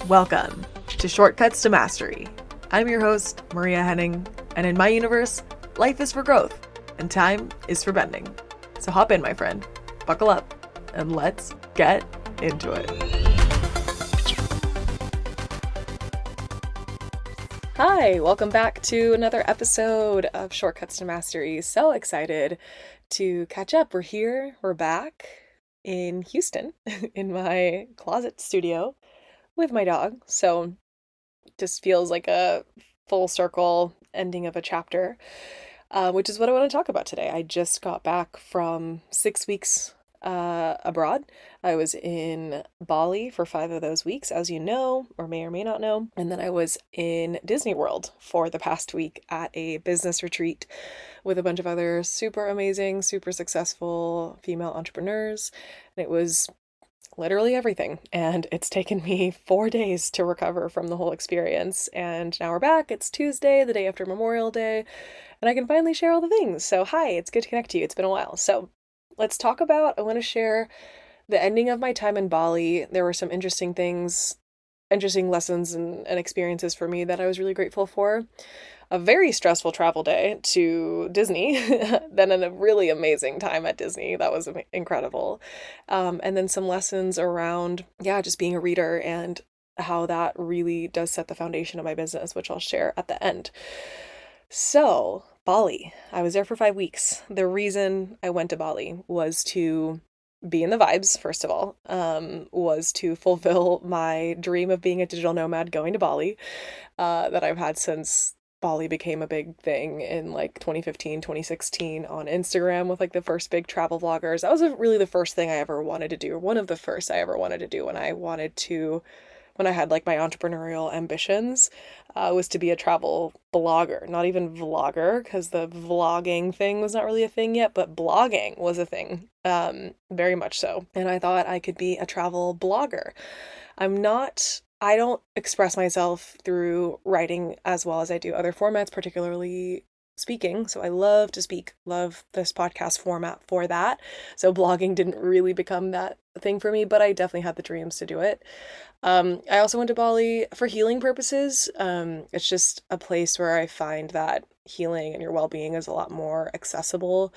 Welcome to Shortcuts to Mastery. I'm your host, Maria Henning, and in my universe, life is for growth and time is for bending. So hop in, my friend, buckle up, and let's get into it. Hi, welcome back to another episode of Shortcuts to Mastery. So excited to catch up. We're here, we're back in Houston in my closet studio with my dog. So just feels like a full circle ending of a chapter, which is what I want to talk about today. I just got back from 6 weeks abroad. I was in Bali for 5 of those weeks, as you know, or may not know. And then I was in Disney World for the past week at a business retreat with a bunch of other super amazing, super successful female entrepreneurs. And it was literally everything. And it's taken me 4 days to recover from the whole experience. And now we're back. It's Tuesday, the day after Memorial Day, and I can finally share all the things. So hi, it's good to connect to you. It's been a while. So let's talk about, I want to share the ending of my time in Bali. There were some interesting things, interesting lessons and experiences for me that I was really grateful for. A very stressful travel day to Disney, then a really amazing time at Disney. That was incredible. And then some lessons around, just being a reader and how that really does set the foundation of my business, which I'll share at the end. So, Bali. I was there for 5 weeks. The reason I went to Bali was to be in the vibes, first of all, was to fulfill my dream of being a digital nomad going to Bali, that I've had since Bali became a big thing in like 2015, 2016 on Instagram with like the first big travel vloggers. That was really the first thing I ever wanted to do, or one of the first I ever wanted to do when I had like my entrepreneurial ambitions, was to be a travel blogger, not even vlogger, because the vlogging thing was not really a thing yet, but blogging was a thing, very much so. And I thought I could be a travel blogger. I don't express myself through writing as well as I do other formats, particularly speaking. So I love to speak, love this podcast format for that. So blogging didn't really become that thing for me, but I definitely had the dreams to do it. I also went to Bali for healing purposes. It's just a place where I find that healing and your well-being is a lot more accessible.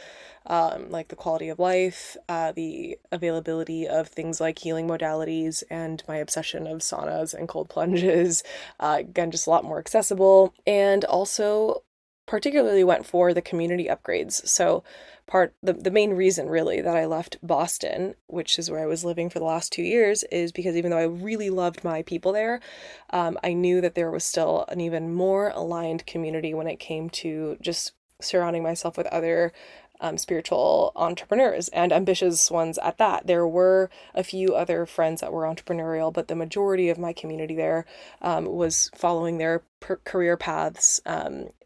Like the quality of life, the availability of things like healing modalities, and my obsession of saunas and cold plunges, again, just a lot more accessible. And also particularly went for the community upgrades. So the main reason really that I left Boston, which is where I was living for the last 2 years, is because even though I really loved my people there, I knew that there was still an even more aligned community when it came to just surrounding myself with other spiritual entrepreneurs, and ambitious ones at that. There were a few other friends that were entrepreneurial, but the majority of my community there was following their career paths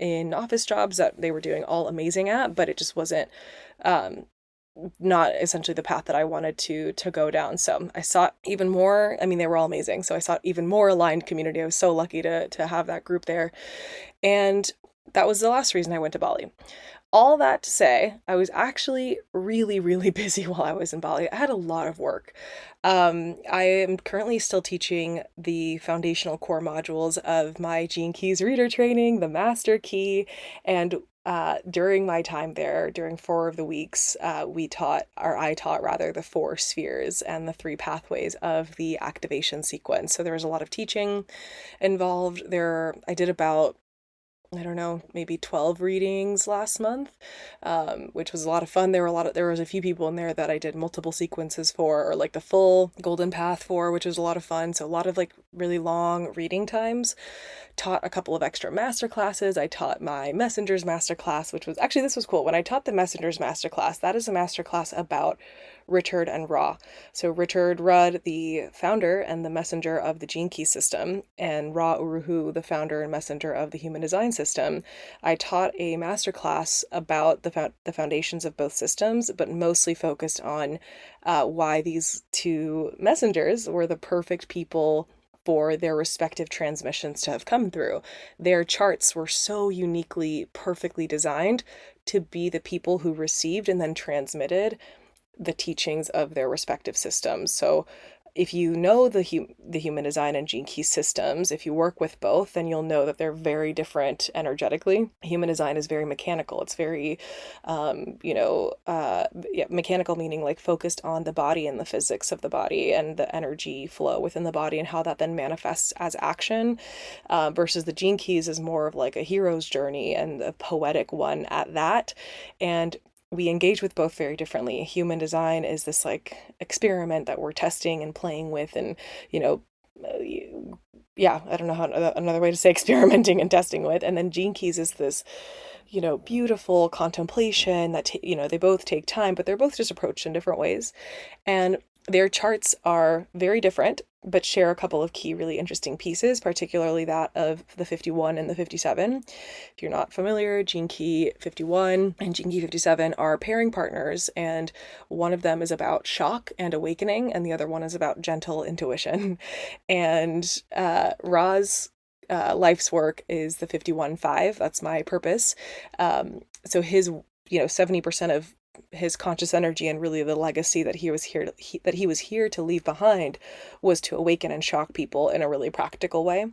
in office jobs that they were doing all amazing at, but it just wasn't not essentially the path that I wanted to go down. So I sought even more. I mean, they were all amazing. So I sought even more aligned community. I was so lucky to have that group there. And that was the last reason I went to Bali. All that to say, I was actually really, really busy while I was in Bali. I had a lot of work. I am currently still teaching the foundational core modules of my Gene Keys reader training, the Master Key, and during my time there, during 4 of the weeks, I taught the 4 spheres and the 3 pathways of the activation sequence. So there was a lot of teaching involved there. I did about, I don't know, maybe 12 readings last month, which was a lot of fun. There was a few people in there that I did multiple sequences for, or like the full golden path for, which was a lot of fun. So a lot of like really long reading times. Taught a couple of extra masterclasses. I taught my Messengers masterclass, which was actually, this was cool. When I taught the Messengers masterclass, that is a masterclass about Richard and Ra. So Richard Rudd, the founder and the messenger of the Gene Key system, and Ra Uru Hu, the founder and messenger of the Human Design system. I taught a masterclass about the foundations of both systems, but mostly focused on why these 2 messengers were the perfect people for their respective transmissions to have come through. Their charts were so uniquely, perfectly designed to be the people who received and then transmitted the teachings of their respective systems. So if you know the human design and gene key systems, if you work with both, then you'll know that they're very different energetically. Human design is very mechanical. It's very, yeah, mechanical meaning like focused on the body and the physics of the body and the energy flow within the body and how that then manifests as action, versus the gene keys is more of like a hero's journey and a poetic one at that. And we engage with both very differently. Human design is this like experiment that we're testing and playing with, and you know, yeah, I don't know how another way to say experimenting and testing with. And then gene keys is this, beautiful contemplation that they both take time, but they're both just approached in different ways. And their charts are very different, but share a couple of key, really interesting pieces, particularly that of the 51 and the 57. If you're not familiar, Gene Key 51 and Gene Key 57 are pairing partners, and one of them is about shock and awakening, and the other one is about gentle intuition. And Ra's life's work is the 51-5. That's my purpose. So his, 70% of his conscious energy and really the legacy that he was here to leave behind was to awaken and shock people in a really practical way.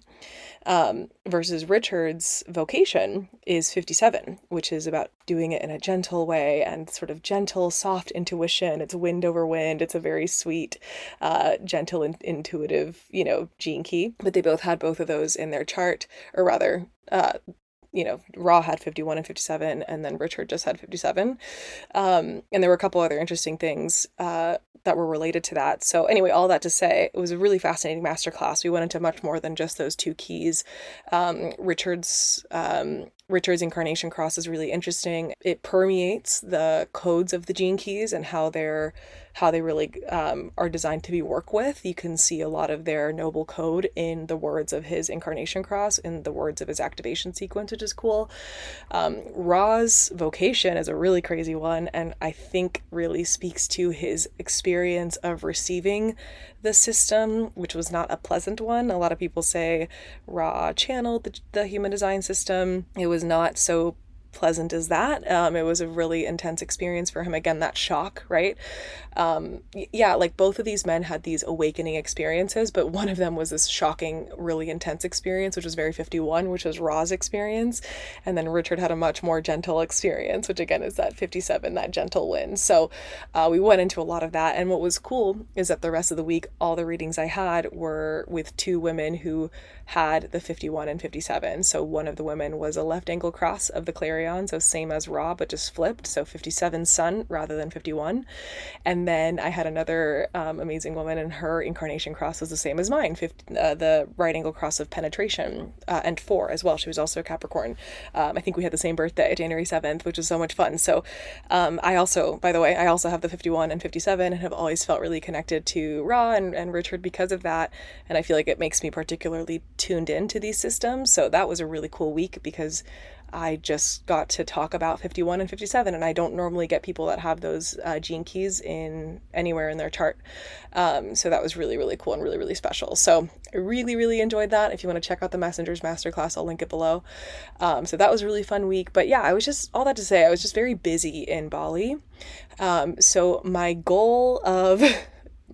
Versus Richard's vocation is 57, which is about doing it in a gentle way and sort of gentle, soft intuition. It's wind over wind. It's a very sweet, gentle and intuitive, gene key. But they both had both of those in their chart, or rather, Ra had 51 and 57, and then Richard just had 57. And there were a couple other interesting things that were related to that. So anyway, all that to say, it was a really fascinating masterclass. We went into much more than just those two keys. Richard's incarnation cross is really interesting. It permeates the codes of the gene keys and how they really are designed to be worked with. You can see a lot of their noble code in the words of his incarnation cross, in the words of his activation sequence, which is cool. Ra's vocation is a really crazy one, and I think really speaks to his experience of receiving the system, which was not a pleasant one. A lot of people say Ra channeled the human design system. It was not so pleasant as that. It was a really intense experience for him. Again, that shock, right? Like both of these men had these awakening experiences, but one of them was this shocking, really intense experience, which was very 51, which was Ra's experience. And then Richard had a much more gentle experience, which again is that 57, that gentle wind. So we went into a lot of that. And what was cool is that the rest of the week, all the readings I had were with two women who had the 51 and 57. So one of the women was a left angle cross of the Clarion, so same as Ra, but just flipped. So 57 sun rather than 51. And then I had another amazing woman, and her incarnation cross was the same as mine, the right angle cross of penetration, and 4 as well. She was also a Capricorn. I think we had the same birthday, January 7th, which was so much fun. So I also have the 51 and 57 and have always felt really connected to Ra and Richard because of that. And I feel like it makes me particularly tuned into these systems. So that was a really cool week because I just got to talk about 51 and 57, and I don't normally get people that have those gene keys in anywhere in their chart. So that was really, really cool and really, really special. So I really, really enjoyed that. If you want to check out the Messengers Masterclass, I'll link it below. So that was a really fun week. But yeah, I was just very busy in Bali. So my goal of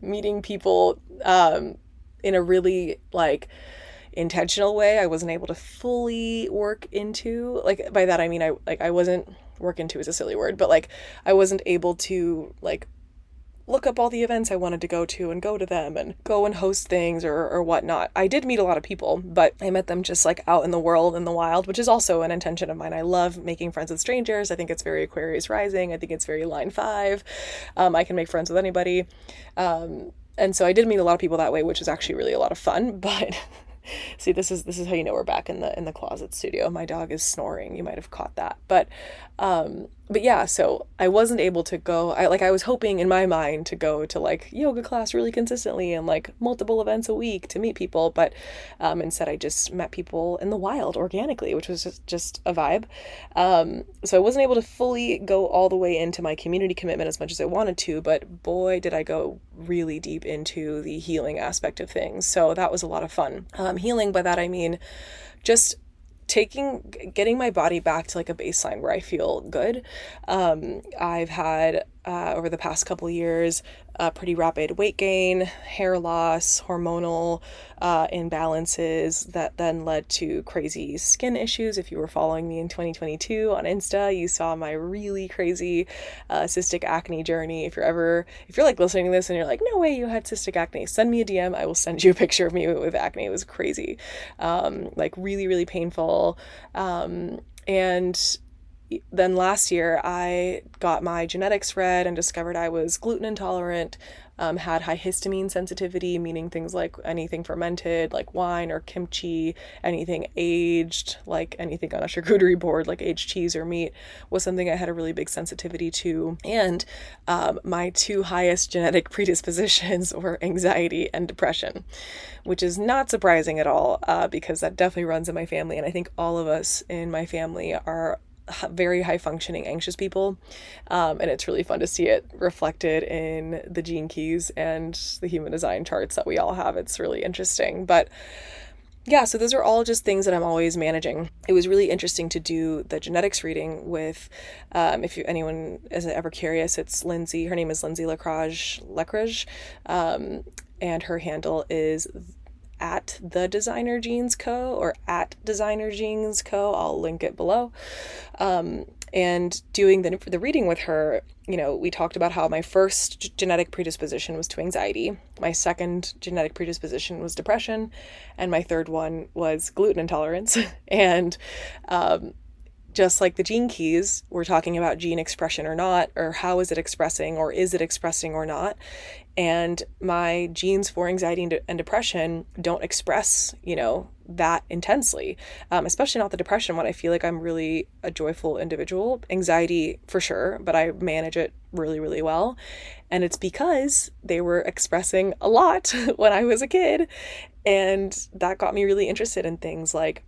meeting people in a really intentional way, I wasn't able to fully work into, by that I mean I wasn't, work into is a silly word, but I wasn't able to look up all the events I wanted to go to and go to them and go and host things or whatnot. I did meet a lot of people, but I met them just out in the world, in the wild, which is also an intention of mine. I love making friends with strangers. I think it's very Aquarius rising. I think it's very line 5. I can make friends with anybody. And so I did meet a lot of people that way, which was actually really a lot of fun, but see, this is how you know we're back in the closet studio. My dog is snoring. You might have caught that. But yeah, so I wasn't able to go. I was hoping in my mind to go to yoga class really consistently and multiple events a week to meet people, but instead I just met people in the wild organically, which was just a vibe. So I wasn't able to fully go all the way into my community commitment as much as I wanted to, but boy, did I go really deep into the healing aspect of things. So that was a lot of fun. Healing, by that I mean just getting my body back to a baseline where I feel good. I've had over the past couple years, pretty rapid weight gain, hair loss, hormonal imbalances that then led to crazy skin issues. If you were following me in 2022 on Insta, you saw my really crazy cystic acne journey. If you're like listening to this and you're like, no way you had cystic acne, send me a DM. I will send you a picture of me with acne. It was crazy, like really, really painful. And then last year I got my genetics read and discovered I was gluten intolerant, had high histamine sensitivity, meaning things like anything fermented, like wine or kimchi, anything aged, like anything on a charcuterie board, like aged cheese or meat, was something I had a really big sensitivity to. And my two highest genetic predispositions were anxiety and depression, which is not surprising at all, because that definitely runs in my family. And I think all of us in my family are very high functioning anxious people, and it's really fun to see it reflected in the gene keys and the human design charts that we all have. It's really interesting. But yeah, so those are all just things that I'm always managing. It was really interesting to do the genetics reading with, if anyone is ever curious, it's Lindsay. Her name is Lindsay Lecrage, and her handle is at the Designer Genes Co. or at Designer Genes Co. I'll link it below. And doing the reading with her, we talked about how my first genetic predisposition was to anxiety, my second genetic predisposition was depression, and my third one was gluten intolerance. And just like the gene keys, we're talking about gene expression or not, or how is it expressing, or is it expressing or not. And my genes for anxiety and depression don't express, that intensely, especially not the depression one. I feel like I'm really a joyful individual. Anxiety for sure, but I manage it really, really well. And it's because they were expressing a lot when I was a kid. And that got me really interested in things like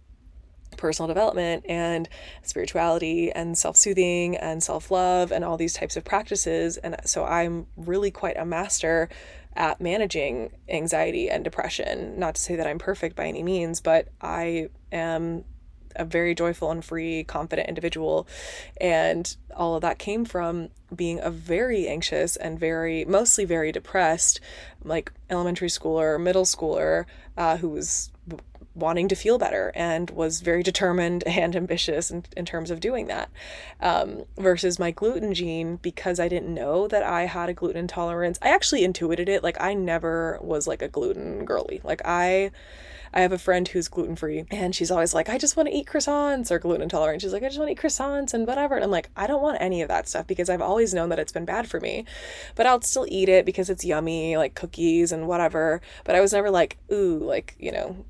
personal development and spirituality and self-soothing and self-love and all these types of practices. And so I'm really quite a master at managing anxiety and depression. Not to say that I'm perfect by any means, but I am a very joyful and free, confident individual. And all of that came from being a very anxious and mostly very depressed, like elementary schooler, middle schooler, who was wanting to feel better and was very determined and ambitious in terms of doing that, versus my gluten gene. Because I didn't know that I had a gluten intolerance, I actually intuited it. Like, I never was like a gluten girly. Like, I have a friend who's gluten-free, and she's always like, I just want to eat croissants, or gluten intolerant. She's like, I just want to eat croissants and whatever. And I'm like, I don't want any of that stuff, because I've always known that it's been bad for me, but I'll still eat it because it's yummy, like cookies and whatever. But I was never like, ooh, like,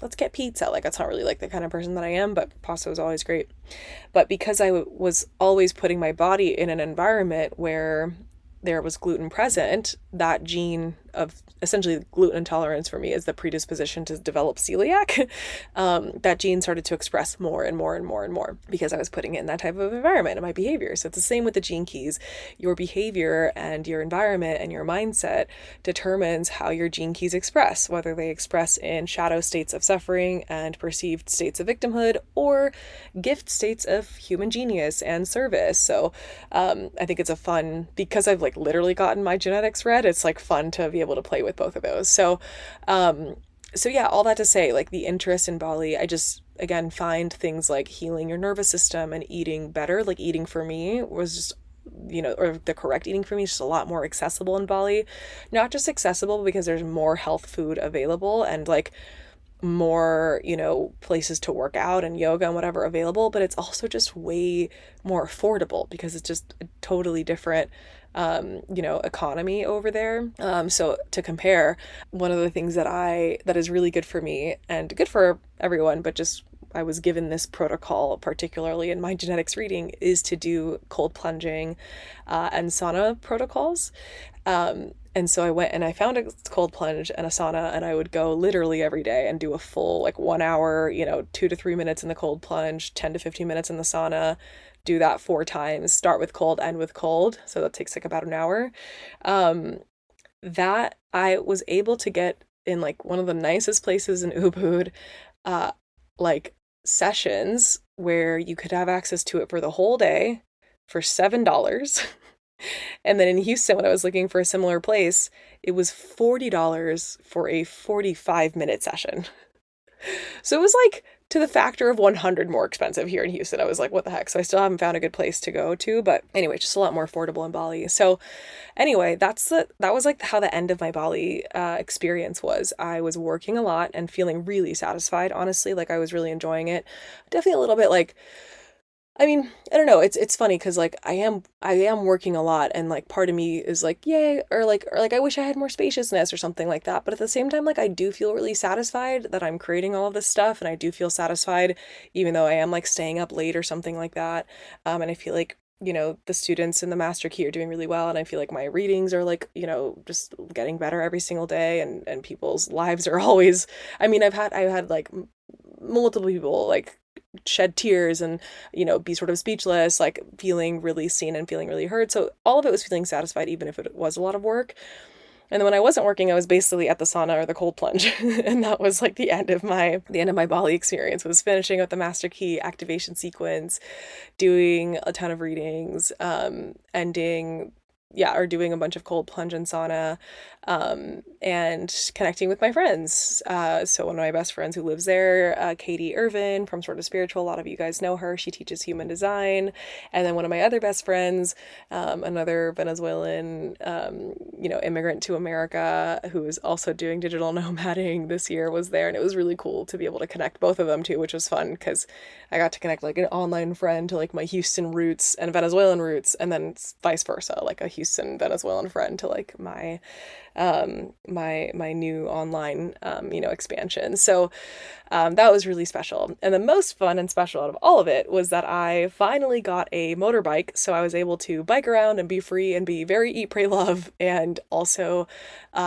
let's get pizza. Like, that's not really like the kind of person that I am, but pasta was always great. But because I was always putting my body in an environment where there was gluten present, that gene of essentially gluten intolerance for me is the predisposition to develop celiac. That gene started to express more and more and more and more because I was putting it in that type of environment in my behavior. So it's the same with the gene keys. Your behavior and your environment and your mindset determines how your gene keys express, whether they express in shadow states of suffering and perceived states of victimhood, or gift states of human genius and service. So I think it's because I've like literally gotten my genetics read, it's like fun to be able to play with both of those. So yeah, all that to say, like, the interest in Bali, I just, again, find things like healing your nervous system and eating better. Like, eating for me was just, or the correct eating for me is just a lot more accessible in Bali. Not just accessible because there's more health food available and like more, places to work out and yoga and whatever available, but it's also just way more affordable because it's just a totally different economy over there. So to compare, one of the things that is really good for me and good for everyone, but just I was given this protocol, particularly in my genetics reading, is to do cold plunging and sauna protocols. And so I went and I found a cold plunge and a sauna, and I would go literally every day and do a full, like, 1 hour, 2 to 3 minutes in the cold plunge, 10 to 15 minutes in the sauna, do that 4 times, start with cold, end with cold. So that takes like about an hour. That I was able to get in like one of the nicest places in Ubud, like sessions where you could have access to it for the whole day for $7. And then in Houston, when I was looking for a similar place, it was $40 for a 45-minute session. So it was like to the factor of 100 more expensive here in Houston. I was like, what the heck? So I still haven't found a good place to go to, but anyway, just a lot more affordable in Bali. So anyway, that was like how the end of my Bali experience was. I was working a lot and feeling really satisfied, honestly. Like I was really enjoying it. Definitely a little bit like, I mean, I don't know. It's funny because like I am working a lot, and like part of me is like yay, or like I wish I had more spaciousness or something like that. But at the same time, like I do feel really satisfied that I'm creating all of this stuff, and I do feel satisfied even though I am like staying up late or something like that. And I feel like the students in the master key are doing really well, and I feel like my readings are like just getting better every single day, and people's lives are always. I mean, I've had like multiple people like shed tears and be sort of speechless, like feeling really seen and feeling really heard. So all of it was feeling satisfied, even if it was a lot of work. And then when I wasn't working, I was basically at the sauna or the cold plunge. And that was like the end of my Bali experience, was finishing up the master key activation sequence, doing a ton of readings, ending or doing a bunch of cold plunge and sauna, and connecting with my friends. So one of my best friends who lives there, Katie Irvin from Sort of Spiritual, a lot of you guys know her. She teaches human design. And then one of my other best friends, another Venezuelan, immigrant to America who is also doing digital nomading this year, was there. And it was really cool to be able to connect both of them too, which was fun because I got to connect like an online friend to like my Houston roots and Venezuelan roots, and then vice versa, like a Houston Venezuelan friend to like my new online expansion. So that was really special. And the most fun and special out of all of it was that I finally got a motorbike, so I was able to bike around and be free and be very eat, pray, love, and also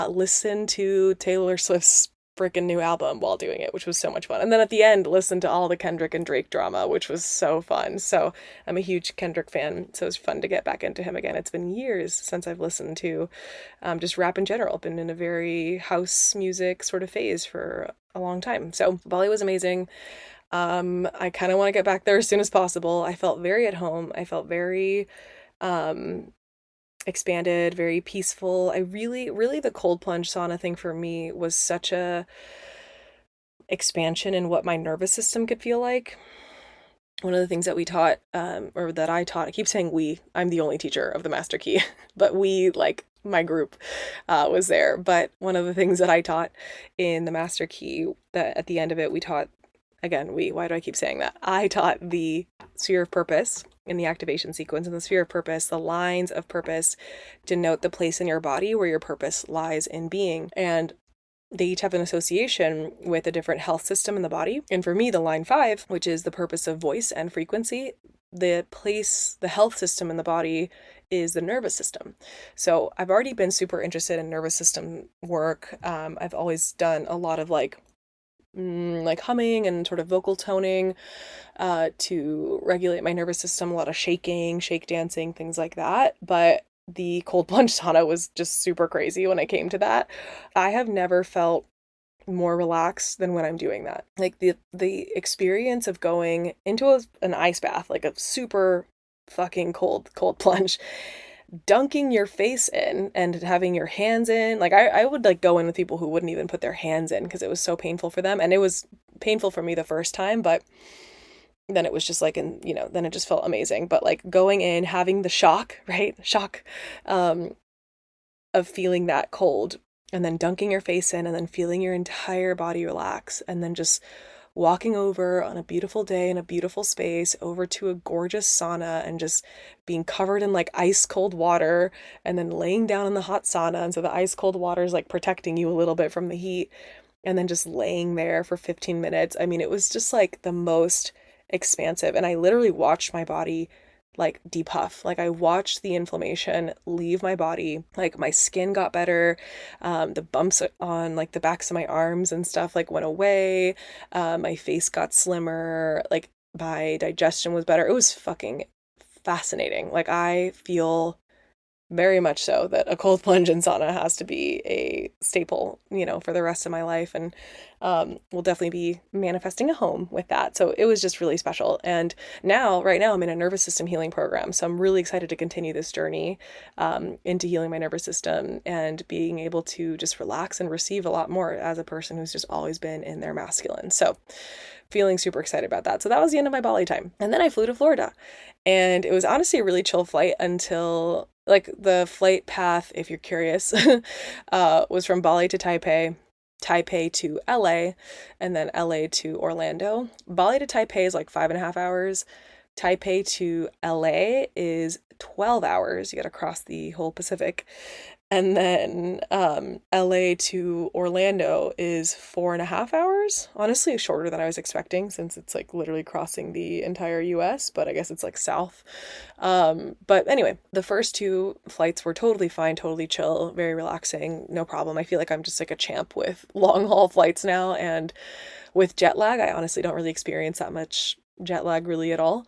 listen to Taylor Swift's freaking new album while doing it, which was so much fun. And then at the end, listen to all the Kendrick and Drake drama, which was so fun. So I'm a huge Kendrick fan, so it was fun to get back into him again. It's been years since I've listened to just rap in general. I've been in a very house music sort of phase for a long time. So Bali was amazing. I kind of want to get back there as soon as possible. I felt very at home. I felt very um, expanded, very peaceful. I really, the cold plunge sauna thing for me was such a expansion in what my nervous system could feel like. One of the things that we taught, or that I taught, I keep saying we, I'm the only teacher of the Master Key, but we, like my group, was there. But one of the things that I taught in the Master Key, that at the end of it, we taught, again, why do I keep saying that? I taught the sphere of purpose in the activation sequence. In the sphere of purpose, the lines of purpose denote the place in your body where your purpose lies in being. And they each have an association with a different health system in the body. And for me, the line 5, which is the purpose of voice and frequency, the health system in the body is the nervous system. So I've already been super interested in nervous system work. I've always done a lot of like humming and sort of vocal toning to regulate my nervous system, a lot of shaking, shake dancing, things like that. But the cold plunge sauna was just super crazy when it came to that. I have never felt more relaxed than when I'm doing that. Like the experience of going into an ice bath, like a super fucking cold plunge, dunking your face in and having your hands in. Like I would like go in with people who wouldn't even put their hands in because it was so painful for them. And it was painful for me the first time, but then it was just like, then it just felt amazing. But like going in, having the shock, right? Shock, of feeling that cold, and then dunking your face in, and then feeling your entire body relax, and then just walking over on a beautiful day in a beautiful space over to a gorgeous sauna and just being covered in like ice cold water, and then laying down in the hot sauna. And so the ice cold water is like protecting you a little bit from the heat, and then just laying there for 15 minutes. I mean, it was just like the most expansive. And I literally watched my body like depuff. Like I watched the inflammation leave my body. Like my skin got better. The bumps on like the backs of my arms and stuff like went away. My face got slimmer. Like my digestion was better. It was fucking fascinating. Like I feel very much so that a cold plunge and sauna has to be a staple, for the rest of my life. And we'll definitely be manifesting a home with that. So it was just really special. And right now, I'm in a nervous system healing program. So I'm really excited to continue this journey into healing my nervous system and being able to just relax and receive a lot more as a person who's just always been in their masculine. So feeling super excited about that. So that was the end of my Bali time. And then I flew to Florida. And it was honestly a really chill flight until, like, the flight path, if you're curious, was from Bali to Taipei, Taipei to LA, and then LA to Orlando. Bali to Taipei is like 5.5 hours. Taipei to LA is 12 hours. You got to cross the whole Pacific. And then LA to Orlando is 4.5 hours. Honestly, shorter than I was expecting since it's like literally crossing the entire US, but I guess it's like south. But anyway, the first two flights were totally fine, totally chill, very relaxing, no problem. I feel like I'm just like a champ with long haul flights now. And with jet lag, I honestly don't really experience that much jet lag really at all.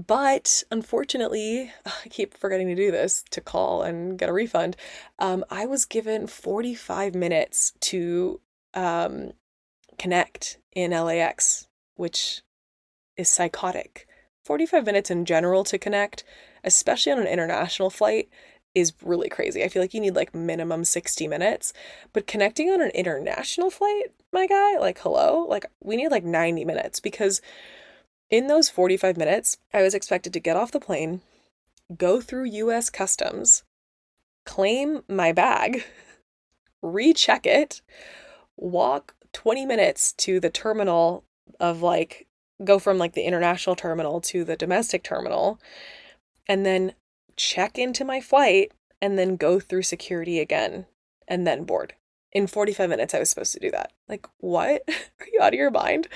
But unfortunately, I keep forgetting to do this, to call and get a refund. I was given 45 minutes to connect in LAX, which is psychotic. 45 minutes in general to connect, especially on an international flight, is really crazy. I feel like you need like minimum 60 minutes. But connecting on an international flight, my guy, like, hello? Like, we need like 90 minutes because in those 45 minutes, I was expected to get off the plane, go through US Customs, claim my bag, recheck it, walk 20 minutes to the terminal of like, go from like the international terminal to the domestic terminal, and then check into my flight, and then go through security again, and then board. In 45 minutes, I was supposed to do that. Like, what? Are you out of your mind?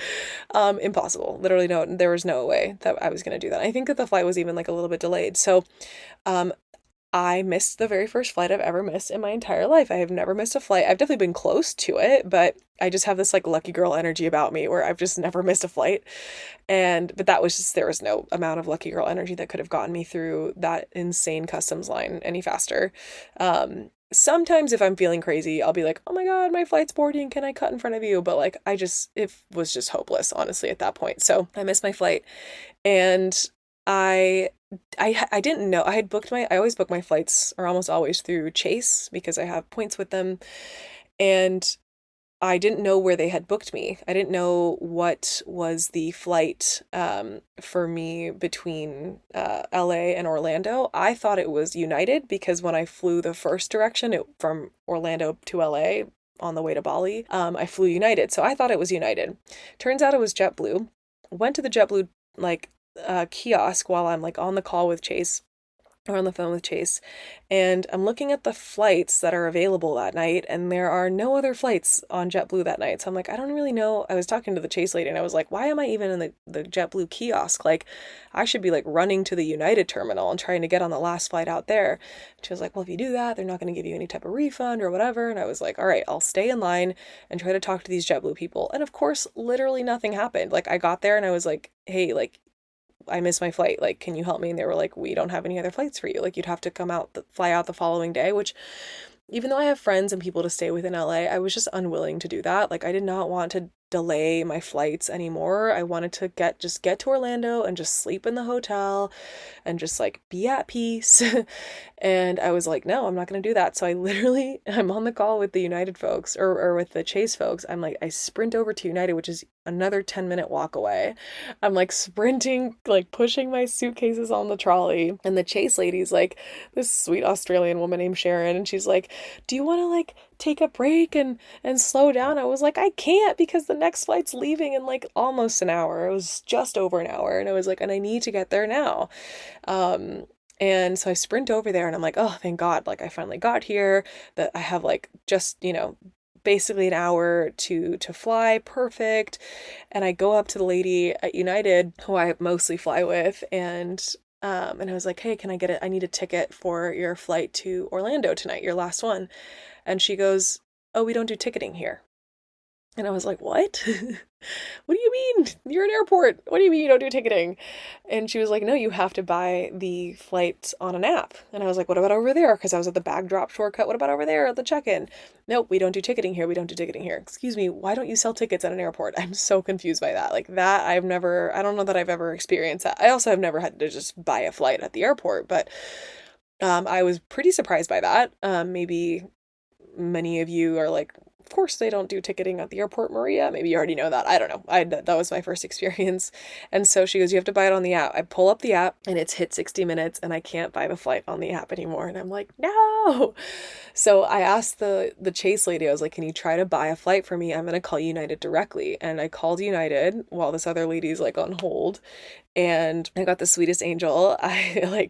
Impossible. Literally, no, there was no way that I was going to do that. I think that the flight was even like a little bit delayed. So, I missed the very first flight I've ever missed in my entire life. I have never missed a flight. I've definitely been close to it, but I just have this like lucky girl energy about me where I've just never missed a flight. But that was just, there was no amount of lucky girl energy that could have gotten me through that insane customs line any faster. Sometimes if I'm feeling crazy, I'll be like, oh my God, my flight's boarding. Can I cut in front of you? But like, it was just hopeless, honestly, at that point. So I missed my flight, and I didn't know. I always book my flights, or almost always, through Chase because I have points with them. And I didn't know where they had booked me. I didn't know what was the flight for me between LA and Orlando. I thought it was United because when I flew the first direction from Orlando to LA on the way to Bali, I flew United. So I thought it was United. Turns out it was JetBlue. Went to the JetBlue like kiosk while I'm like on the call with Chase, or on the phone with Chase, and I'm looking at the flights that are available that night, and there are no other flights on JetBlue that night. So I'm like, I don't really know. I was talking to the Chase lady, and I was like, why am I even in the JetBlue kiosk? Like, I should be like running to the United terminal and trying to get on the last flight out there. She was like, well, if you do that, they're not going to give you any type of refund or whatever. And I was like, all right, I'll stay in line and try to talk to these JetBlue people. And of course, literally nothing happened. Like, I got there and I was like, hey, like, I missed my flight. Like, can you help me? And they were like, we don't have any other flights for you. Like, you'd have to fly out the following day, which, even though I have friends and people to stay with in LA, I was just unwilling to do that. Like, I did not want to delay my flights anymore. I wanted to get to Orlando and just sleep in the hotel and just like be at peace. And I was like, no, I'm not going to do that. So I'm on the call with the United folks, or with the Chase folks. I'm like, I sprint over to United, which is another 10-minute walk away. I'm like sprinting, like pushing my suitcases on the trolley. And the Chase lady's like this sweet Australian woman named Sharon. And she's like, do you want to like take a break and slow down? I was like, I can't, because the next flight's leaving in like almost an hour. It was just over an hour. And I was like, and I need to get there now. And so I sprint over there and I'm like, oh, thank God. Like, I finally got here, that I have like just, basically an hour to fly. Perfect. And I go up to the lady at United who I mostly fly with, and I was like, hey, can I get it? I need a ticket for your flight to Orlando tonight, your last one. And she goes, oh, we don't do ticketing here. And I was like, what? What do you mean? You're an airport. What do you mean you don't do ticketing? And she was like, no, you have to buy the flights on an app. And I was like, what about over there? Because I was at the bag drop shortcut. What about over there at the check-in? Nope, we don't do ticketing here. We don't do ticketing here. Excuse me, why don't you sell tickets at an airport? I'm so confused by that. Like that, I don't know that I've ever experienced that. I also have never had to just buy a flight at the airport, but I was pretty surprised by that. Maybe many of you are like, of course they don't do ticketing at the airport, Maria. Maybe you already know that. I don't know. That was my first experience. And so she goes, you have to buy it on the app. I pull up the app and it's hit 60 minutes and I can't buy the flight on the app anymore. And I'm like, no. So I asked the Chase lady, I was like, can you try to buy a flight for me? I'm going to call United directly. And I called United while this other lady's like on hold. And I got the sweetest angel.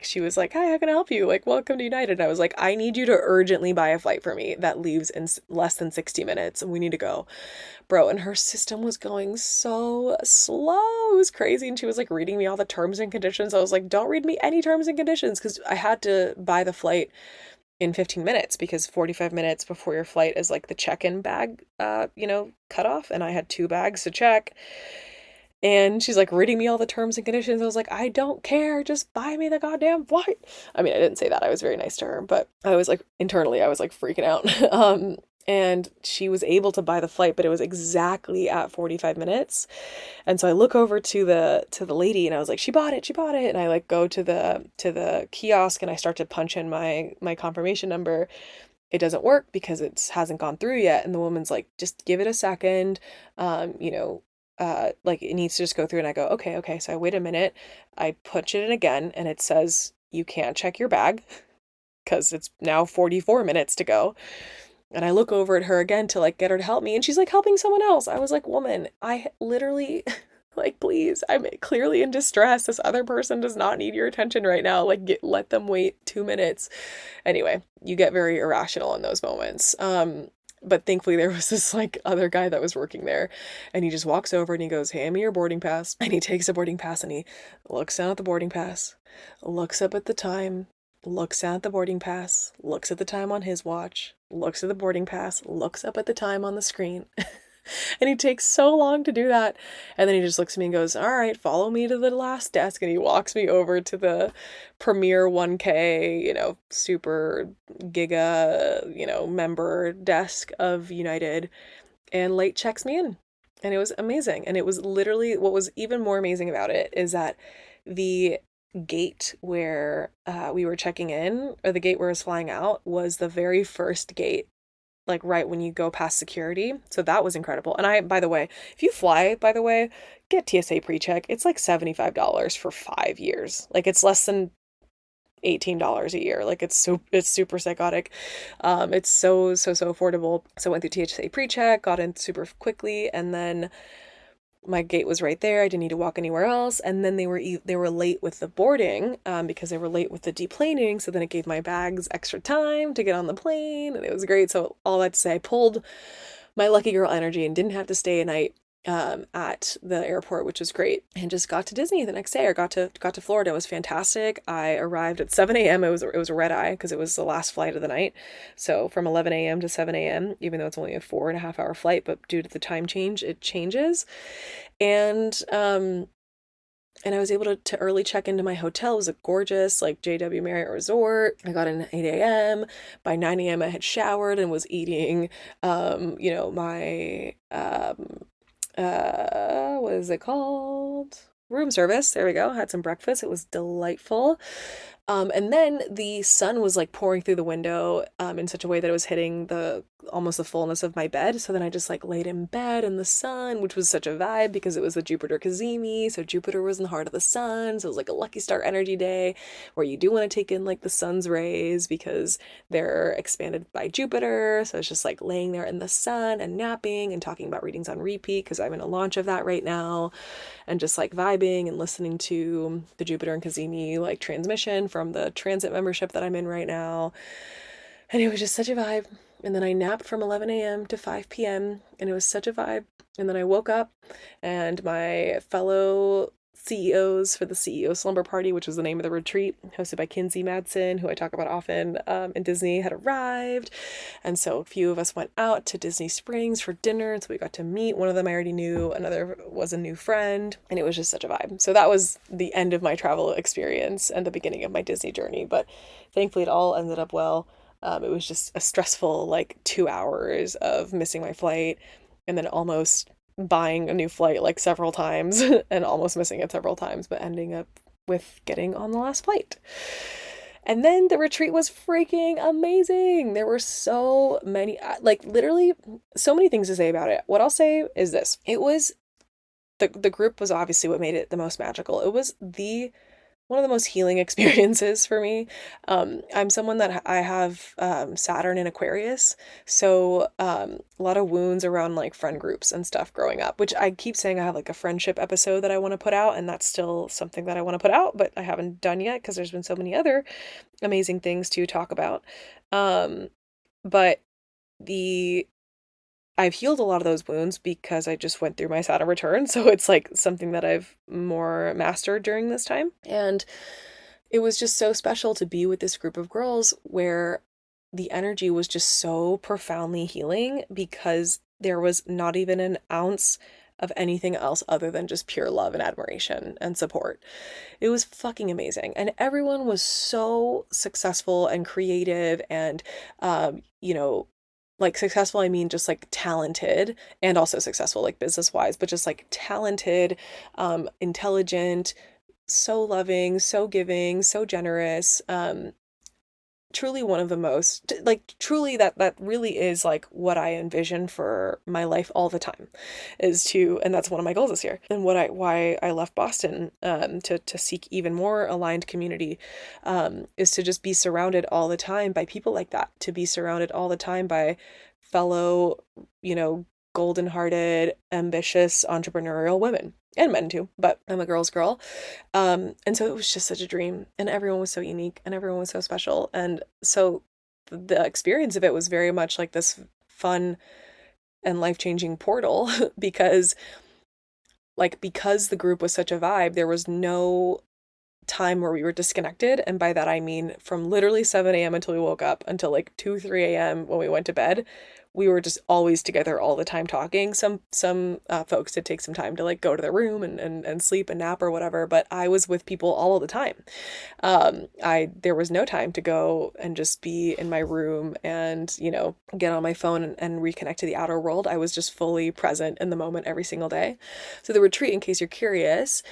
She was like, hi, how can I help you? Like, welcome to United. And I was like, I need you to urgently buy a flight for me that leaves in less than 60 minutes and we need to go. Bro, and her system was going so slow. It was crazy. And she was like reading me all the terms and conditions. I was like, don't read me any terms and conditions because I had to buy the flight in 15 minutes because 45 minutes before your flight is like the check-in bag, cutoff. And I had 2 bags to check. And she's like reading me all the terms and conditions. I was like, I don't care. Just buy me the goddamn flight. I mean, I didn't say that. I was very nice to her, but I was like, internally, I was like freaking out. And she was able to buy the flight, but it was exactly at 45 minutes. And so I look over to the lady and I was like, she bought it. And I like go to the kiosk and I start to punch in my confirmation number. It doesn't work because it hasn't gone through yet. And the woman's like, just give it a second. Like it needs to just go through. And I go, okay. So I wait a minute. I punch it in again and it says you can't check your bag because it's now 44 minutes to go. And I look over at her again to like get her to help me. And she's like helping someone else. I was like, woman, I literally like, please, I'm clearly in distress. This other person does not need your attention right now. Like let them wait 2 minutes. Anyway, you get very irrational in those moments. But thankfully there was this like other guy that was working there and he just walks over and he goes, hand me your boarding pass. And he takes a boarding pass and he looks down at the boarding pass, looks up at the time, looks down at the boarding pass, looks at the time on his watch, looks at the boarding pass, looks up at the time on the screen. And he takes so long to do that. And then he just looks at me and goes, all right, follow me to the last desk. And he walks me over to the Premier 1K, super giga, member desk of United and late checks me in. And it was amazing. And it was literally what was even more amazing about it is that the gate where we were checking in, or the gate where I was flying out, was the very first gate, like right when you go past security. So that was incredible. And by the way, if you fly, get TSA pre-check. It's like $75 for 5 years. Like it's less than $18 a year. Like it's super psychotic. It's so affordable. So I went through TSA pre-check, got in super quickly, and then my gate was right there. I didn't need to walk anywhere else. And then they were late with the boarding because they were late with the deplaning. So then it gave my bags extra time to get on the plane, and it was great. So all that to say, I pulled my lucky girl energy and didn't have to stay a night at the airport, which was great, and just got to Disney the next day, or got to Florida. It was fantastic. I arrived at 7 a.m. It was a red eye because it was the last flight of the night. So from 11 a.m. to 7 a.m., even though it's only a 4.5 hour flight, but due to the time change, it changes. And I was able to early check into my hotel. It was a gorgeous, like, JW Marriott resort. I got in at 8 a.m. By 9 a.m. I had showered and was eating, my, what is it called? Room service. There we go. Had some breakfast. It was delightful. And then the sun was like pouring through the window in such a way that it was hitting almost the fullness of my bed. So then I just like laid in bed in the sun, which was such a vibe because it was the Jupiter Cazimi. So Jupiter was in the heart of the sun. So it was like a lucky star energy day where you do want to take in like the sun's rays because they're expanded by Jupiter. So it's just like laying there in the sun and napping and talking about readings on repeat because I'm in a launch of that right now, and just like vibing and listening to the Jupiter and Cazimi like transmission from the transit membership that I'm in right now. And it was just such a vibe. And then I napped from 11 a.m. to 5 p.m. and it was such a vibe. And then I woke up and my fellow CEOs for the CEO Slumber Party, which was the name of the retreat, hosted by Kinsey Madsen, who I talk about often, in Disney, had arrived. And so a few of us went out to Disney Springs for dinner. And so we got to meet. One of them I already knew, another was a new friend, and it was just such a vibe. So that was the end of my travel experience and the beginning of my Disney journey. But thankfully, it all ended up well. It was just a stressful, like, 2 hours of missing my flight and then almost buying a new flight like several times and almost missing it several times, but ending up with getting on the last flight. And then the retreat was freaking amazing. There were so many, like, literally so many things to say about it. What I'll say is this. It was the group was obviously what made it the most magical. It was the one of the most healing experiences for me. I'm someone that I have Saturn in Aquarius, so a lot of wounds around like friend groups and stuff growing up, which I keep saying I have like a friendship episode that I want to put out, and that's still something that I want to put out, but I haven't done yet because there's been so many other amazing things to talk about. But the I've healed a lot of those wounds because I just went through my Saturn return. So it's like something that I've more mastered during this time. And it was just so special to be with this group of girls where the energy was just so profoundly healing because there was not even an ounce of anything else other than just pure love and admiration and support. It was fucking amazing. And everyone was so successful and creative and, you know, like successful, I mean just like talented and also successful like business wise, but just like talented, intelligent, so loving, so giving, so generous. Truly one of the most like truly that really is like what I envision for my life all the time is to, and that's one of my goals this year, and why I left Boston to seek even more aligned community, is to just be surrounded all the time by people like that, to be surrounded all the time by fellow, you know, golden hearted, ambitious, entrepreneurial women and men too, but I'm a girl's girl. And so it was just such a dream, and everyone was so unique and everyone was so special. And so the experience of it was very much like this fun and life-changing portal because the group was such a vibe, there was no time where we were disconnected. And by that, I mean from literally 7 a.m. until we woke up until like 2, 3 a.m. when we went to bed. We were just always together all the time talking. Some folks did take some time to like go to their room and sleep and nap or whatever, but I was with people all the time. There was no time to go and just be in my room and, you know, get on my phone and reconnect to the outer world. I was just fully present in the moment every single day. So the retreat, in case you're curious,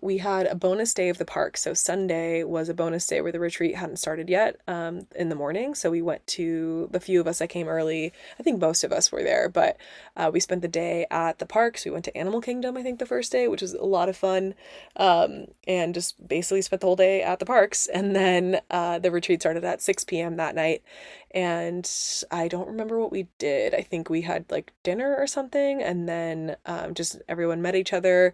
we had a bonus day of the park. So Sunday was a bonus day where the retreat hadn't started yet, in the morning. So we went to, the few of us that came early, I think most of us were there, but we spent the day at the parks. We went to Animal Kingdom, I think, the first day, which was a lot of fun, and just basically spent the whole day at the parks. And then the retreat started at 6 p.m. that night. And I don't remember what we did. I think we had like dinner or something, and then just everyone met each other.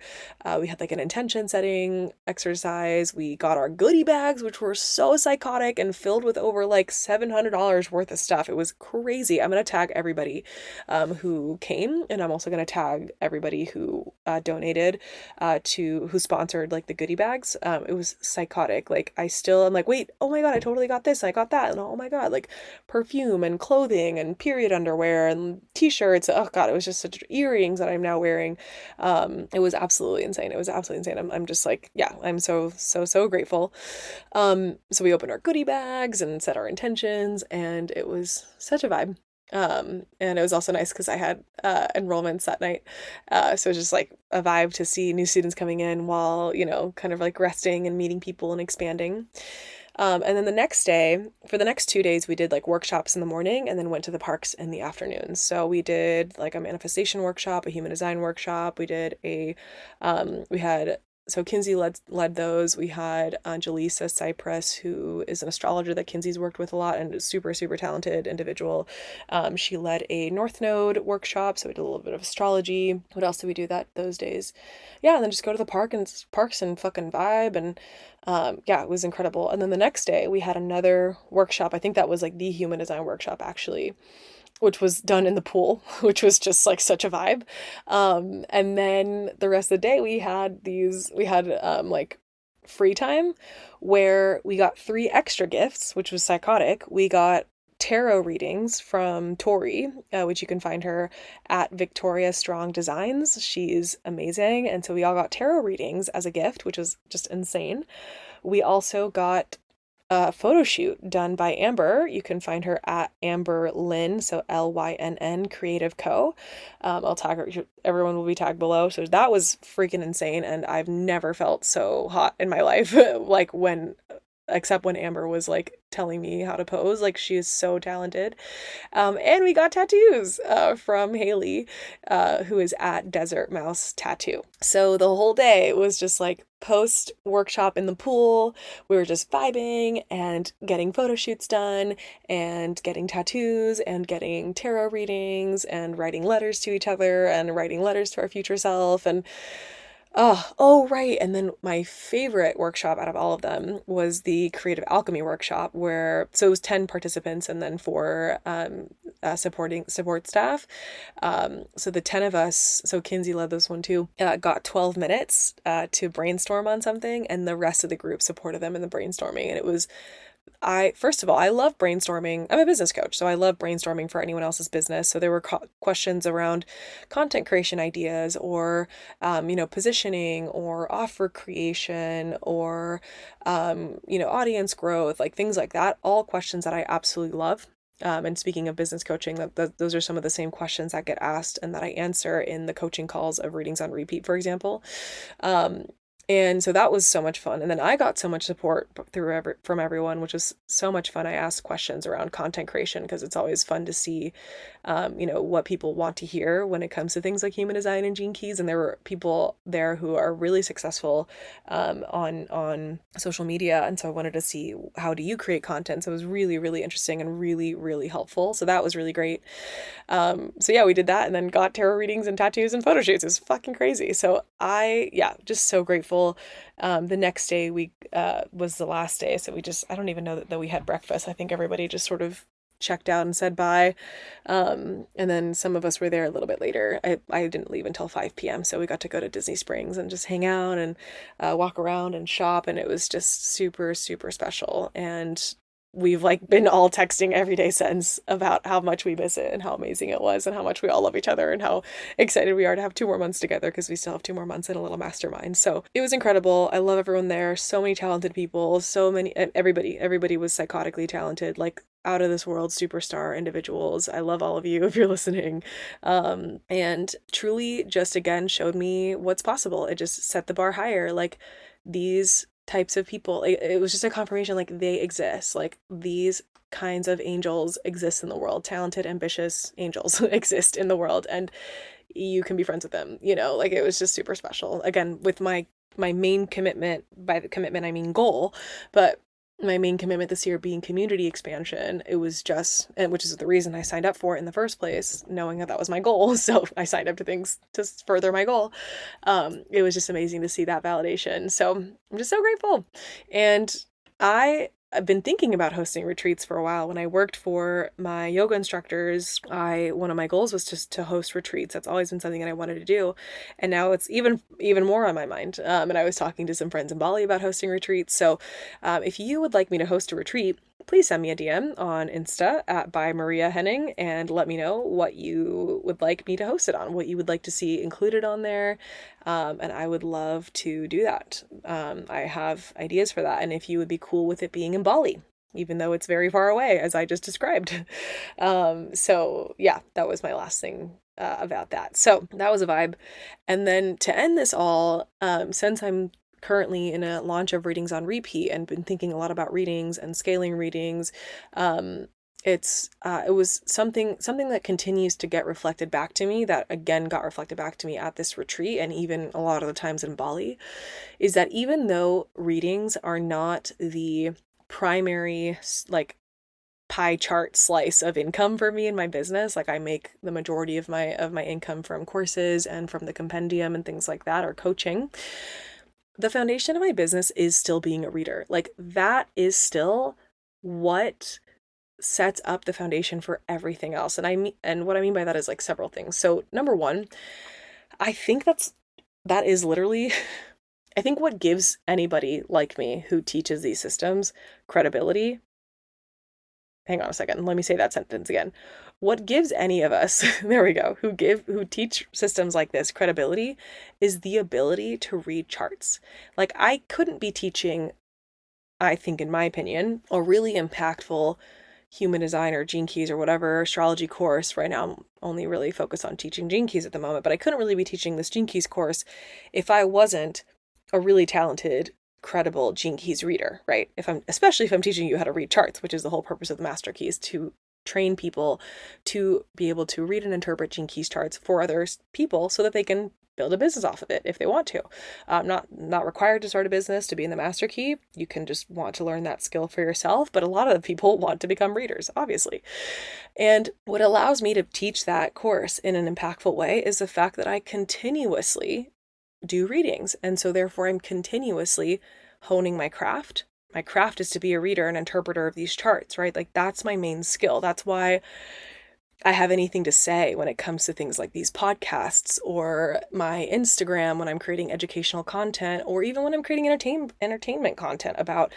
We had like an intention setting exercise. We got our goodie bags, which were so psychotic and filled with over like $700 worth of stuff. It was crazy. I'm going to tag everybody who came, and I'm also going to tag everybody who donated who sponsored like the goodie bags. It was psychotic. Like I'm like, wait, oh my God, I totally got this. I got that. And oh my God, like perfume and clothing and period underwear and t-shirts. Oh God, it was just such earrings that I'm now wearing. It was absolutely insane. It was absolutely insane. I'm just like, yeah, I'm so grateful. So we opened our goodie bags and set our intentions, and it was such a vibe. And it was also nice because I had enrollments that night. So it was just like a vibe to see new students coming in while, you know, kind of like resting and meeting people and expanding. And then the next day, for the next 2 days, we did like workshops in the morning and then went to the parks in the afternoon. So we did like a manifestation workshop, a human design workshop. We did so Kinsey led those. We had Angelisa Cypress, who is an astrologer that Kinsey's worked with a lot and is super, super talented individual. She led a North Node workshop, so we did a little bit of astrology. What else did we do those days? Yeah, and then just go to the parks and fucking vibe, and yeah, it was incredible. And then the next day we had another workshop. I think that was like the human design workshop actually. which was done in the pool, which was just like such a vibe. And then the rest of the day we had like free time where we got three extra gifts, which was psychotic. We got tarot readings from Tori, which you can find her at Victoria Strong Designs. She's amazing. And so we all got tarot readings as a gift, which was just insane. We also got a photo shoot done by Amber. You can find her at Amber Lynn, so Lynn Creative Co. I'll tag her. Everyone will be tagged below. So that was freaking insane, and I've never felt so hot in my life like except when Amber was like telling me how to pose. Like, she is so talented. And we got tattoos from Haley, who is at Desert Mouse Tattoo. So the whole day was just like post workshop in the pool. We were just vibing and getting photo shoots done and getting tattoos and getting tarot readings and writing letters to each other and writing letters to our future self. And oh, right. And then my favorite workshop out of all of them was the Creative Alchemy workshop, where, so it was 10 participants and then four support staff. So the 10 of us, so Kinsey led this one too, got 12 minutes to brainstorm on something, and the rest of the group supported them in the brainstorming. And it was, first of all, I love brainstorming. I'm a business coach, so I love brainstorming for anyone else's business. So there were questions around content creation ideas, or, positioning, or offer creation, or, audience growth, like things like that. All questions that I absolutely love. And speaking of business coaching, those are some of the same questions that get asked and that I answer in the coaching calls of Readings on Repeat, for example. And so that was so much fun. And then I got so much support from everyone, which was so much fun. I asked questions around content creation because it's always fun to see, what people want to hear when it comes to things like human design and Gene Keys. And there were people there who are really successful on social media. And so I wanted to see, how do you create content? So it was really, really interesting and really, really helpful. So that was really great. So yeah, we did that and then got tarot readings and tattoos and photo shoots. It was fucking crazy. So just so grateful. The next day was the last day. So I don't even know that we had breakfast. I think everybody just sort of checked out and said bye. And then some of us were there a little bit later. I didn't leave until 5 p.m. So we got to go to Disney Springs and just hang out and walk around and shop. And it was just super, super special. And we've like been all texting every day since about how much we miss it and how amazing it was and how much we all love each other and how excited we are to have 2 more months together, because we still have 2 more months in a little mastermind. So it was incredible. I love everyone there. So many talented people, everybody was psychotically talented, like out of this world superstar individuals. I love all of you if you're listening. And truly just again showed me what's possible. It just set the bar higher. Like, these types of people, it was just a confirmation, like, they exist. Like, these kinds of angels exist in the world. Talented, ambitious angels exist in the world, and you can be friends with them, like, it was just super special. Again, with my main commitment, by the commitment I mean goal, but my main commitment this year being community expansion, it was just, and which is the reason I signed up for it in the first place, knowing that was my goal. So I signed up to things to further my goal. It was just amazing to see that validation. So I'm just so grateful. And I've been thinking about hosting retreats for a while. When I worked for my yoga instructors, one of my goals was just to host retreats. That's always been something that I wanted to do. And now it's even more on my mind. And I was talking to some friends in Bali about hosting retreats. So if you would like me to host a retreat, please send me a DM on Insta at by Maria Henning and let me know what you would like me to host it on, what you would like to see included on there. And I would love to do that. I have ideas for that. And if you would be cool with it being in Bali, even though it's very far away, as I just described. So yeah, that was my last thing about that. So that was a vibe. And then to end this all, since I'm currently in a launch of Readings on Repeat and been thinking a lot about readings and scaling readings, it was something that continues to get reflected back to me, that again got reflected back to me at this retreat and even a lot of the times in Bali, is that even though readings are not the primary like pie chart slice of income for me in my business, like I make the majority of my income from courses and from the compendium and things like that, or coaching, the foundation of my business is still being a reader. Like, that is still what sets up the foundation for everything else. And what I mean by that is like several things. So number one, I think that is literally I think what gives anybody like me who teaches these systems credibility. Hang on a second. Let me say that sentence again. What gives any of us, there we go, who teach systems like this credibility is the ability to read charts. Like I couldn't be teaching, I think in my opinion, a really impactful human design or gene keys or whatever astrology course. Right now I'm only really focused on teaching gene keys at the moment, but I couldn't really be teaching this gene keys course if I wasn't a really talented, credible gene keys reader, right? Especially if I'm teaching you how to read charts, which is the whole purpose of the master keys, to train people to be able to read and interpret gene keys charts for other people so that they can build a business off of it if they want to. Not required to start a business to be in the master key. You can just want to learn that skill for yourself, but a lot of people want to become readers, obviously. And what allows me to teach that course in an impactful way is the fact that I continuously do readings. And so therefore I'm continuously honing my craft. My craft is to be a reader and interpreter of these charts, right? Like that's my main skill. That's why I have anything to say when it comes to things like these podcasts or my Instagram when I'm creating educational content, or even when I'm creating entertainment content about,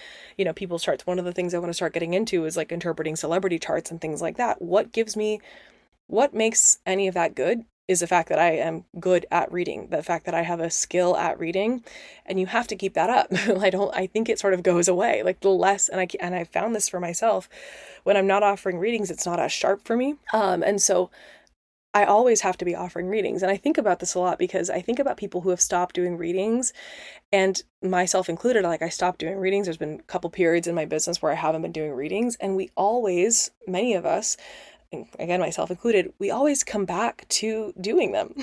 people's charts. One of the things I want to start getting into is like interpreting celebrity charts and things like that. What makes any of that good is the fact that I am good at reading, the fact that I have a skill at reading, and you have to keep that up. I think it sort of goes away. Like the less, and I found this for myself, when I'm not offering readings, it's not as sharp for me. And so I always have to be offering readings. And I think about this a lot because I think about people who have stopped doing readings, and myself included. Like I stopped doing readings. There's been a couple periods in my business where I haven't been doing readings, and many of us, again, myself included, we always come back to doing them.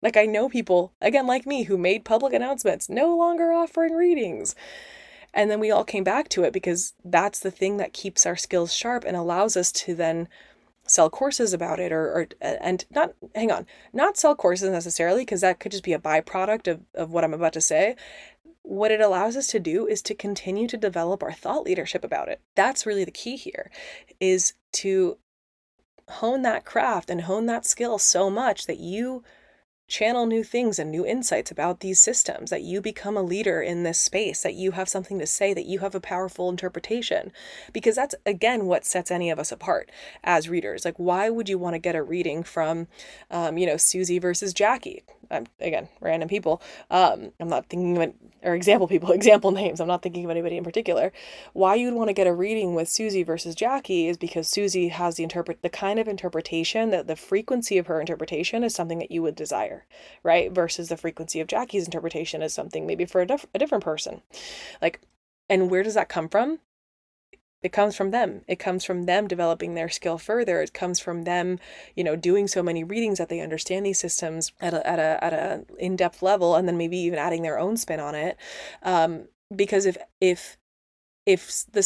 Like I know people, again, like me, who made public announcements, no longer offering readings. And then we all came back to it because that's the thing that keeps our skills sharp and allows us to then sell courses about it not sell courses necessarily, because that could just be a byproduct of what I'm about to say. What it allows us to do is to continue to develop our thought leadership about it. That's really the key here, is to hone that craft and hone that skill so much that you channel new things and new insights about these systems, that you become a leader in this space, that you have something to say, that you have a powerful interpretation. Because that's, again, what sets any of us apart as readers. Like, why would you want to get a reading from, Susie versus Jackie? Again, random people. I'm not thinking of example names. I'm not thinking of anybody in particular. Why you'd want to get a reading with Susie versus Jackie is because Susie has the kind of interpretation, that the frequency of her interpretation is something that you would desire, right? Versus the frequency of Jackie's interpretation is something maybe for a different person. Like, and where does that come from? It comes from them. It comes from them developing their skill further. It comes from them, doing so many readings that they understand these systems at a in-depth level, and then maybe even adding their own spin on it. Because if the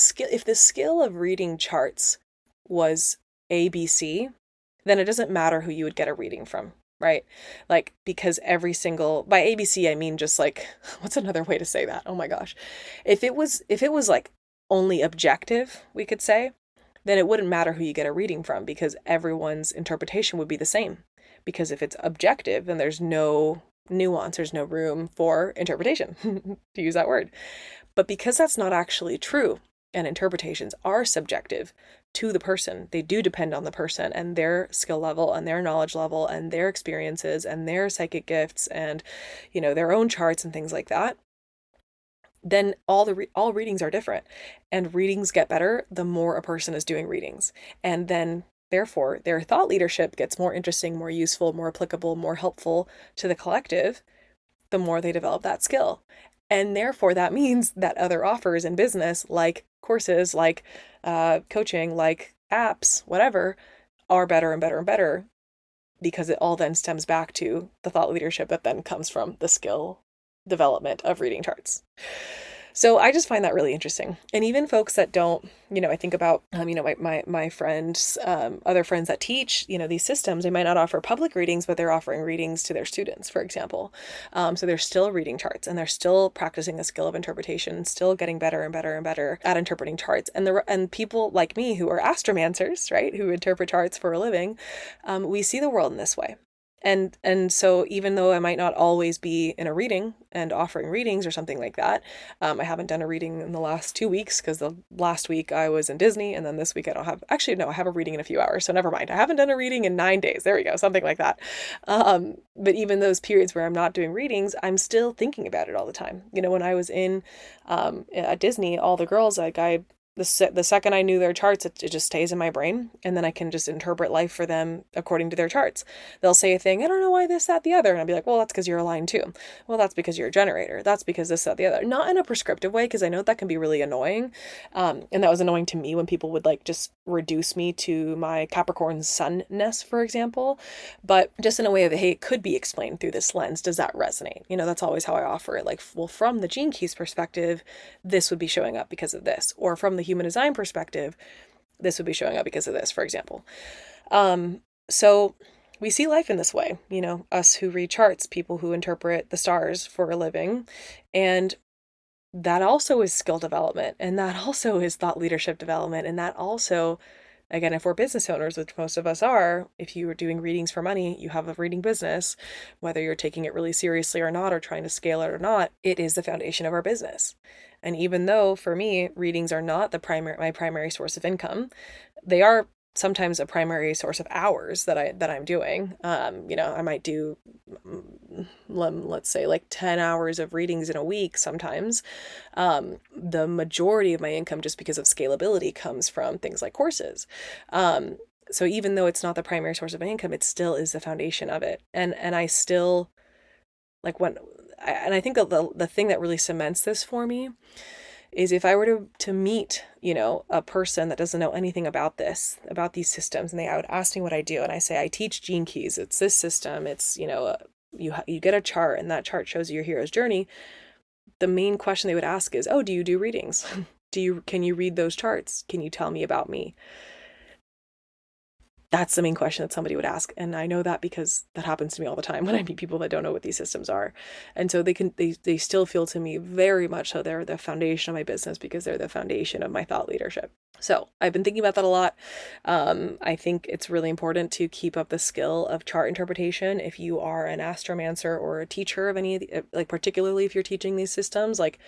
skill of reading charts was ABC, then it doesn't matter who you would get a reading from, right? Like, because by ABC, I mean just like, what's another way to say that? Oh my gosh. If it was like only objective, we could say, then it wouldn't matter who you get a reading from, because everyone's interpretation would be the same. Because if it's objective, then there's no nuance, there's no room for interpretation, to use that word. But because that's not actually true, and interpretations are subjective to the person, they do depend on the person and their skill level and their knowledge level and their experiences and their psychic gifts and, their own charts and things like that, then all readings are different, and readings get better the more a person is doing readings. And then therefore their thought leadership gets more interesting, more useful, more applicable, more helpful to the collective, the more they develop that skill. And therefore that means that other offers in business, like courses, like coaching, like apps, whatever, are better and better and better, because it all then stems back to the thought leadership that then comes from the skill development of reading charts. So I just find that really interesting. And even folks that don't, I think about, my friends, other friends that teach, these systems, they might not offer public readings, but they're offering readings to their students, for example. So they're still reading charts and they're still practicing the skill of interpretation, still getting better and better and better at interpreting charts. And people like me who are astromancers, right, who interpret charts for a living, we see the world in this way. And so even though I might not always be in a reading and offering readings or something like that, I haven't done a reading in the last 2 weeks because the last week I was in Disney, and then this week I don't have, actually, no, I have a reading in a few hours, so never mind. I haven't done a reading in 9 days. There we go, something like that. But even those periods where I'm not doing readings, I'm still thinking about it all the time. When I was in at Disney, all the girls, like the second I knew their charts, it just stays in my brain, and then I can just interpret life for them according to their charts. They'll say a thing, I don't know why this, that, the other, and I'll be like, well, that's because you're aligned too. Well, that's because you're a generator. That's because this, that, the other. Not in a prescriptive way, because I know that can be really annoying, and that was annoying to me when people would like just reduce me to my Capricorn sun-ness, for example, but just in a way of, hey, it could be explained through this lens. Does that resonate? That's always how I offer it. Like, well, from the Gene Keys perspective, this would be showing up because of this, or from the human design perspective, this would be showing up because of this, for example. So we see life in this way, us who read charts, people who interpret the stars for a living, and that also is skill development, and that also is thought leadership development, and that also, again, if we're business owners, which most of us are, if you are doing readings for money, you have a reading business, whether you're taking it really seriously or not, or trying to scale it or not, it is the foundation of our business. And even though for me, readings are not my primary source of income, they are sometimes a primary source of hours that I'm doing. I might do, let's say, like 10 hours of readings in a week sometimes. The majority of my income, just because of scalability, comes from things like courses. So even though it's not the primary source of my income, it still is the foundation of it. And I still, like, and I think the thing that really cements this for me is if I were to meet, a person that doesn't know anything about these systems, and I would ask me what I do, and I say, I teach Gene Keys. It's this system. It's, you get a chart, and that chart shows you your hero's journey. The main question they would ask is, oh, do you do readings? Can you read those charts? Can you tell me about me? That's the main question that somebody would ask. And I know that because that happens to me all the time when I meet people that don't know what these systems are. And so they still feel to me very much so they're the foundation of my business, because they're the foundation of my thought leadership. So I've been thinking about that a lot. I think it's really important to keep up the skill of chart interpretation. If you are an astromancer or a teacher of any of the, like particularly if you're teaching these systems, like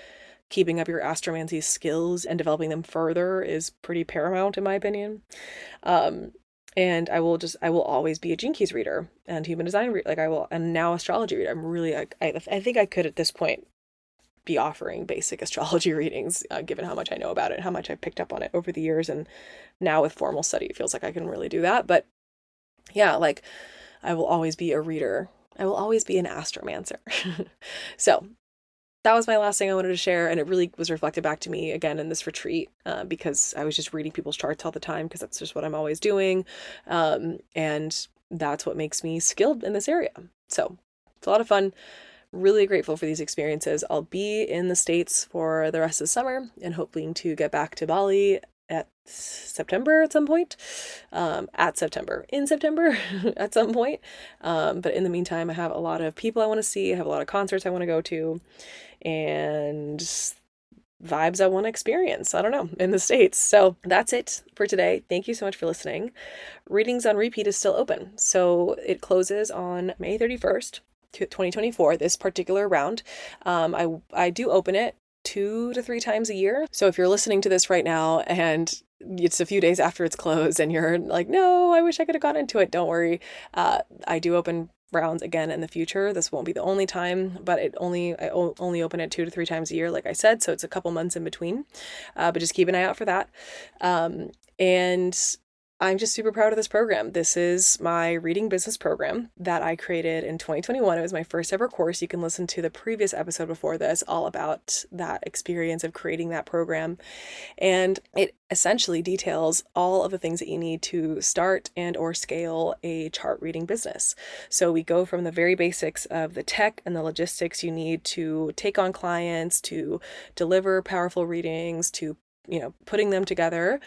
keeping up your astromancy skills and developing them further is pretty paramount in my opinion. And I will always be a Gene Keys reader and human design reader. And now astrology reader. I'm really, I think I could at this point be offering basic astrology readings, given how much I know about it, how much I've picked up on it over the years. And now with formal study, it feels like I can really do that. But yeah, like I will always be a reader. I will always be an astromancer. So that was my last thing I wanted to share, and it really was reflected back to me again in this retreat, because I was just reading people's charts all the time, because that's just what I'm always doing, and that's what makes me skilled in this area. So it's a lot of fun. Really grateful for these experiences. I'll be in the States for the rest of the summer, and hoping to get back to Bali at September at some point, in September at some point. But in the meantime, I have a lot of people I want to see. I have a lot of concerts I want to go to, and vibes I want to experience, I don't know, in the States. So that's it for today. Thank you so much for listening. Readings on Repeat is still open. So it closes on May 31st, 2024, this particular round. I do open it 2 to 3 times a year. So if you're listening to this right now and it's a few days after it's closed and you're like, no, I wish I could have got into it, don't worry. I do open rounds again in the future. This won't be the only time, but I only open it 2 to 3 times a year, like I said, so it's a couple months in between. But just keep an eye out for that. And I'm just super proud of this program. This is my reading business program that I created in 2021. It was my first ever course. You can listen to the previous episode before this all about that experience of creating that program. And it essentially details all of the things that you need to start and or scale a chart reading business. So we go from the very basics of the tech and the logistics you need to take on clients, to deliver powerful readings, to putting them together,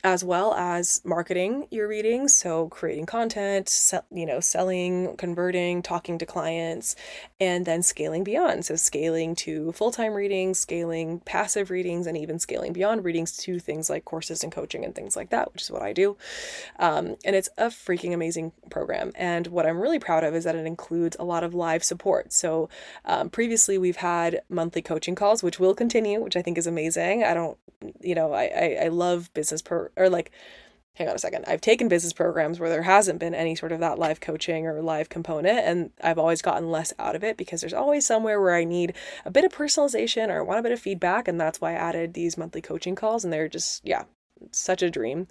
as well as marketing your readings. So creating content, selling, converting, talking to clients, and then scaling beyond. So scaling to full-time readings, scaling passive readings, and even scaling beyond readings to things like courses and coaching and things like that, which is what I do. And it's a freaking amazing program. And what I'm really proud of is that it includes a lot of live support. So previously we've had monthly coaching calls, which will continue, which I think is amazing. I love hang on a second. I've taken business programs where there hasn't been any sort of that live coaching or live component, and I've always gotten less out of it because there's always somewhere where I need a bit of personalization or I want a bit of feedback, and that's why I added these monthly coaching calls, and they're just, such a dream.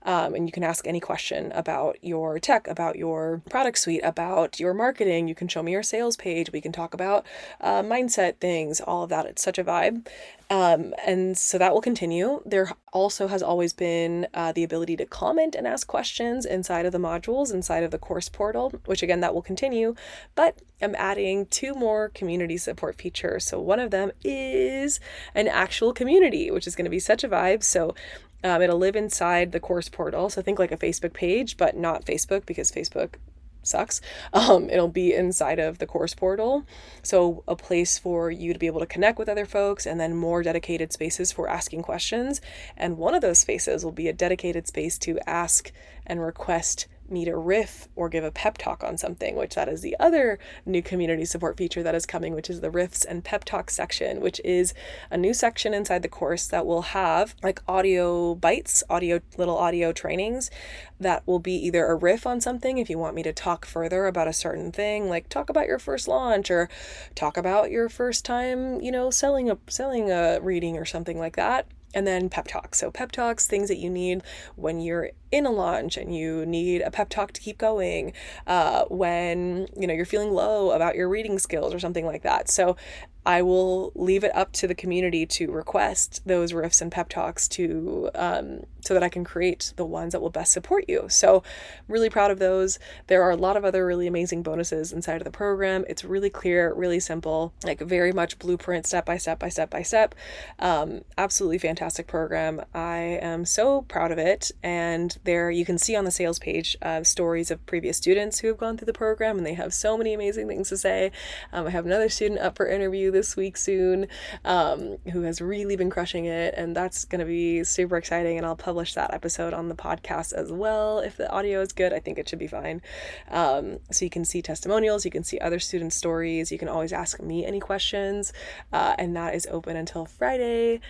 And you can ask any question about your tech, about your product suite, about your marketing. You can show me your sales page. We can talk about mindset things, all of that. It's such a vibe. And so that will continue. There also has always been the ability to comment and ask questions inside of the modules, inside of the course portal, which again, that will continue. But I'm adding 2 more community support features. So one of them is an actual community, which is going to be such a vibe. So it'll live inside the course portal. So think like a Facebook page, but not Facebook because Facebook sucks. It'll be inside of the course portal. So a place for you to be able to connect with other folks, and then more dedicated spaces for asking questions. And one of those spaces will be a dedicated space to ask and request me to riff or give a pep talk on something, which that is the other new community support feature that is coming, which is the riffs and pep talk section, which is a new section inside the course that will have like audio bites, little audio trainings that will be either a riff on something if you want me to talk further about a certain thing, like talk about your first launch or talk about your first time, selling a reading or something like that. And then pep talks. So pep talks, things that you need when you're in a launch and you need a pep talk to keep going, when you're feeling low about your reading skills or something like that. So I will leave it up to the community to request those riffs and pep talks to so that I can create the ones that will best support you. So really proud of those. There are a lot of other really amazing bonuses inside of the program. It's really clear, really simple, like very much blueprint, step by step by step by step. Absolutely fantastic program. I am so proud of it. And there you can see on the sales page stories of previous students who have gone through the program, and they have so many amazing things to say. I have another student up for interview this week soon, who has really been crushing it, and that's going to be super exciting, and I'll publish that episode on the podcast as well. If the audio is good, I think it should be fine. So you can see testimonials, you can see other student stories, you can always ask me any questions, and that is open until Friday,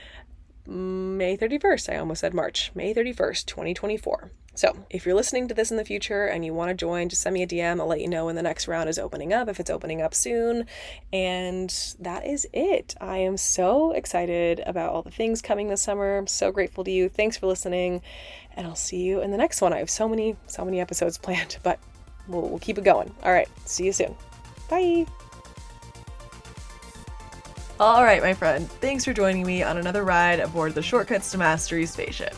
May 31st. I almost said March. May 31st, 2024. So if you're listening to this in the future and you want to join, just send me a DM. I'll let you know when the next round is opening up, if it's opening up soon. And that is it. I am so excited about all the things coming this summer. I'm so grateful to you. Thanks for listening. And I'll see you in the next one. I have so many episodes planned, but we'll keep it going. All right. See you soon. Bye. All right, my friend. Thanks for joining me on another ride aboard the Shortcuts to Mastery spaceship.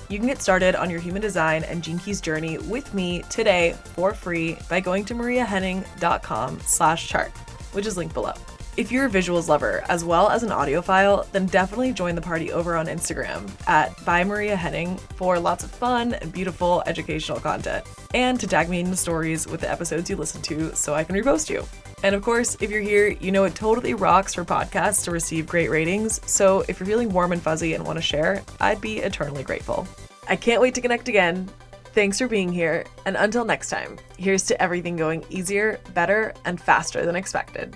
You can get started on your human design and Gene Keys journey with me today for free by going to mariahenning.com/chart, which is linked below. If you're a visuals lover as well as an audiophile, then definitely join the party over on Instagram at @ByMariaHenning for lots of fun and beautiful educational content. And to tag me in the stories with the episodes you listen to so I can repost you. And of course, if you're here, you know it totally rocks for podcasts to receive great ratings. So if you're feeling warm and fuzzy and want to share, I'd be eternally grateful. I can't wait to connect again. Thanks for being here. And until next time, here's to everything going easier, better, and faster than expected.